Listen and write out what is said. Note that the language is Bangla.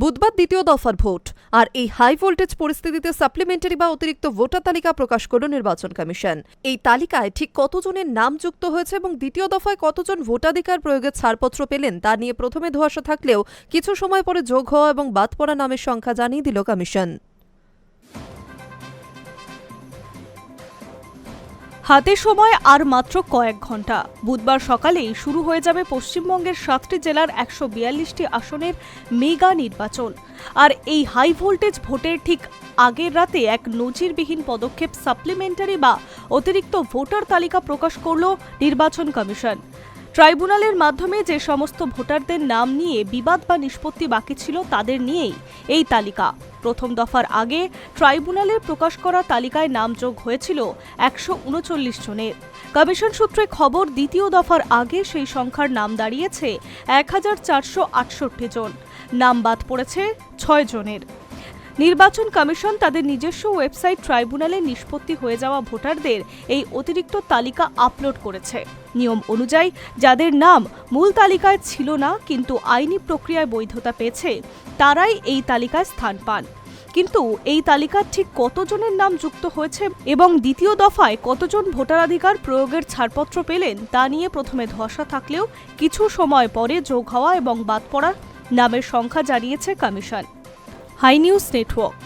বুধবার দ্বিতীয় দফার ভোট আর এই হাই ভোল্টেজ পরিস্থিতিতে সাপ্লিমেন্টারি বা অতিরিক্ত ভোটার তালিকা প্রকাশ করল নির্বাচন কমিশন। এই তালিকায় ঠিক কতজনের নাম যুক্ত হয়েছে এবং দ্বিতীয় দফায় কতজন ভোটাধিকার প্রয়োগের ছাড়পত্র পেলেন তা নিয়ে প্রথমে ধোঁয়াশা থাকলেও কিছু সময় পরে যোগ হওয়া এবং বাদ পড়া নামের সংখ্যা জানিয়ে দিল কমিশন। হাতে সময় আর মাত্র কয়েক ঘন্টা। বুধবার সকালেই শুরু হয়ে যাবে পশ্চিমবঙ্গের 7টি জেলার 142টি আসনের মেগা নির্বাচন। আর এই হাই ভোল্টেজ ভোটের ঠিক আগের রাতে এক নজিরবিহীন পদক্ষেপ সাপ্লিমেন্টারি বা অতিরিক্ত ভোটার তালিকা প্রকাশ করল নির্বাচন কমিশন। ট্রাইব্যুনালের মাধ্যমে যে সমস্ত ভোটারদের নাম নিয়ে বিবাদ বা নিষ্পত্তি বাকি ছিল তাদের নিয়েই এই তালিকা। প্রথম দফার আগে ট্রাইব্যুনালের প্রকাশ করা তালিকায় নাম যোগ হয়েছিল 139 জনের। কমিশন সূত্রে খবর, দ্বিতীয় দফার আগে সেই সংখ্যার নাম দাঁড়িয়েছে 1468 জন। নাম বাদ পড়েছে 6 জনের। নির্বাচন কমিশন তাদের নিজস্ব ওয়েবসাইট ট্রাইব্যুনালে নিষ্পত্তি হয়ে যাওয়া ভোটারদের এই অতিরিক্ত তালিকা আপলোড করেছে। নিয়ম অনুযায়ী যাদের নাম মূল তালিকায় ছিল না কিন্তু আইনি প্রক্রিয়ায় বৈধতা পেয়েছে তারাই এই তালিকায় স্থান পান। কিন্তু এই তালিকার ঠিক কতজনের নাম যুক্ত হয়েছে এবং দ্বিতীয় দফায় কতজন ভোটাধিকার প্রয়োগের ছাড়পত্র পেলেন তা নিয়ে প্রথমে ধোঁয়াশা থাকলেও কিছু সময় পরে যোগ হওয়া এবং বাদ পড়া নামের সংখ্যা জানিয়েছে কমিশন। High news network.